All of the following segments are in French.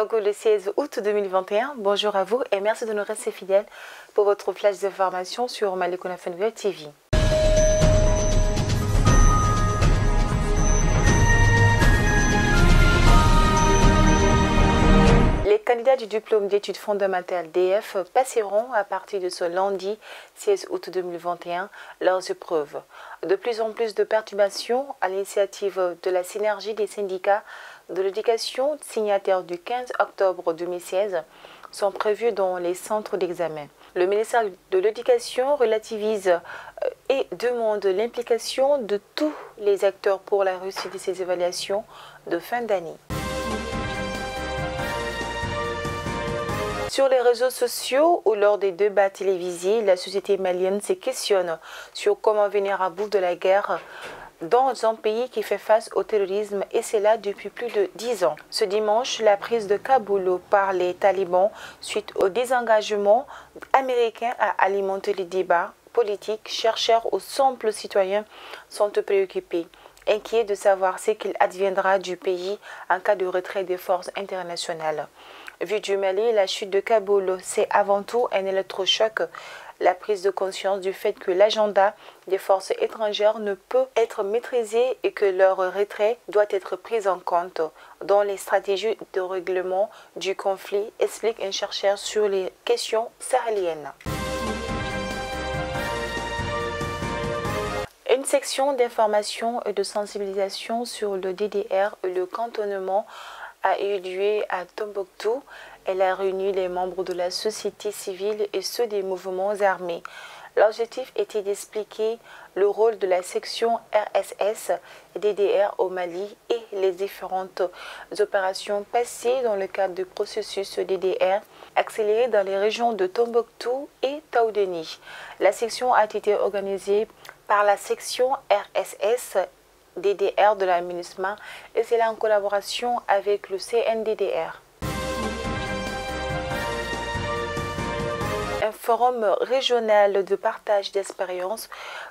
Donc le 16 août 2021, bonjour à vous et merci de nous rester fidèles pour votre flash d'information sur Malicounda Fenway TV. Les candidats du diplôme d'études fondamentales DF passeront à partir de ce lundi 16 août 2021 leurs épreuves. De plus en plus de perturbations à l'initiative de la synergie des syndicats de l'éducation signataires du 15 octobre 2016 sont prévues dans les centres d'examen. Le ministère de l'Éducation relativise et demande l'implication de tous les acteurs pour la réussite de ces évaluations de fin d'année. Sur les réseaux sociaux ou lors des débats télévisés, la société malienne se questionne sur comment venir à bout de la guerre dans un pays qui fait face au terrorisme et c'est là depuis plus de 10 ans. Ce dimanche, la prise de Kaboul par les talibans suite au désengagement américain a alimenté les débats politiques. Chercheurs ou simples citoyens sont préoccupés, inquiets de savoir ce qu'il adviendra du pays en cas de retrait des forces internationales. Vu du Mali, la chute de Kaboul, c'est avant tout un électrochoc, la prise de conscience du fait que l'agenda des forces étrangères ne peut être maîtrisé et que leur retrait doit être pris en compte dans les stratégies de règlement du conflit, explique un chercheur sur les questions sahéliennes. Une section d'information et de sensibilisation sur le DDR et le cantonnement a eu lieu à Tombouctou. Elle a réuni les membres de la société civile et ceux des mouvements armés. L'objectif était d'expliquer le rôle de la section RSS DDR au Mali et les différentes opérations passées dans le cadre du processus DDR accéléré dans les régions de Tombouctou et Taoudeni. La section a été organisée par la section RSS DDR de la MINUSMA et c'est là en collaboration avec le CNDDR. Un forum régional de partage d'expériences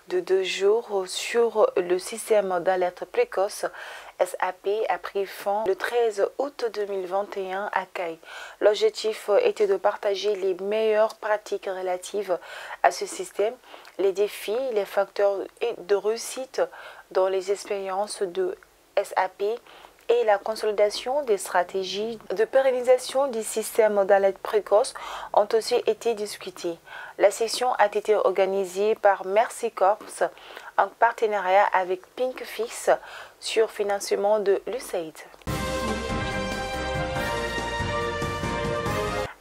de 2 jours sur le système d'alerte précoce SAP a pris fin le 13 août 2021 à Caille. L'objectif était de partager les meilleures pratiques relatives à ce système, les défis, les facteurs de réussite dans les expériences de SAP et la consolidation des stratégies de pérennisation du système d'alerte précoce ont aussi été discutées. La session a été organisée par Merci Corps en partenariat avec Pinkfix sur financement de l'USAID.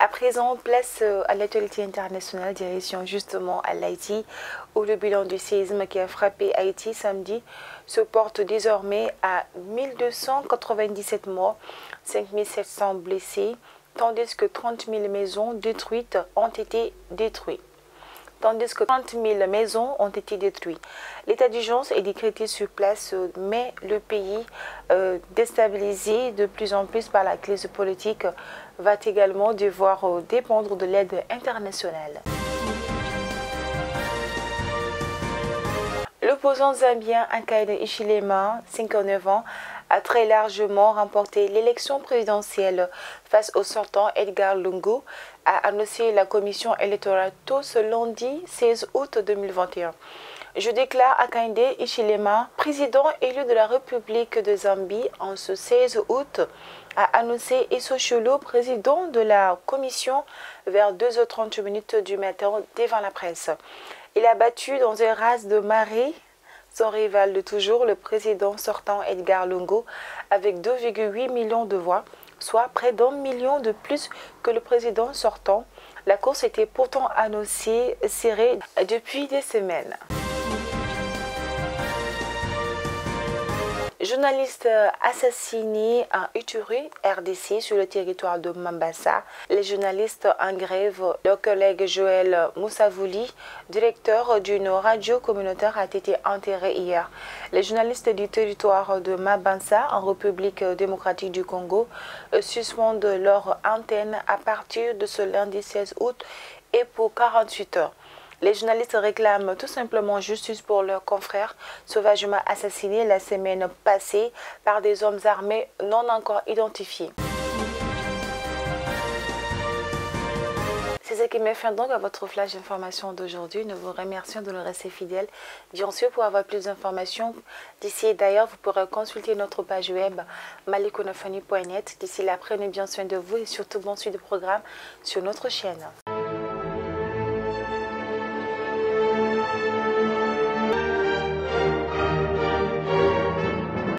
À présent, place à l'actualité internationale, direction justement à l'Haïti, où le bilan du séisme qui a frappé Haïti samedi se porte désormais à 1297 morts, 5700 blessés, tandis que 30 000 maisons détruites ont été détruites. L'état d'urgence est décrété sur place, mais le pays, déstabilisé de plus en plus par la crise politique, va également devoir dépendre de l'aide internationale. L'opposant zambien Hakainde Hichilema, 59 ans, a très largement remporté l'élection présidentielle face au sortant Edgar Lungu, a annoncé la commission électorale tôt ce lundi 16 août 2021. Je déclare Hakainde Hichilema, président élu de la République de Zambie en ce 16 août, a annoncé Issocholo, président de la commission, vers 2h30 du matin devant la presse. Il a battu dans un race de marée son rival de toujours, le président sortant Edgar Lungu, avec 2,8 millions de voix, soit près d'1 million de plus que le président sortant. La course était pourtant annoncée serrée depuis des semaines. Journaliste assassiné à Ituri, RDC, sur le territoire de Mambasa. Les journalistes en grève, leur collègue Joël Moussavouli, directeur d'une radio communautaire, a été enterré hier. Les journalistes du territoire de Mambasa, en République démocratique du Congo, suspendent leur antenne à partir de ce lundi 16 août et pour 48 heures. Les journalistes réclament tout simplement justice pour leurs confrères sauvagement assassinés la semaine passée par des hommes armés non encore identifiés. ce qui met fin donc à votre flash d'information d'aujourd'hui. Nous vous remercions de nous rester fidèles. Bien sûr, pour avoir plus d'informations, d'ici et d'ailleurs, vous pourrez consulter notre page web malikonafani.net. D'ici là, prenez bien soin de vous et surtout bon suite de programme sur notre chaîne.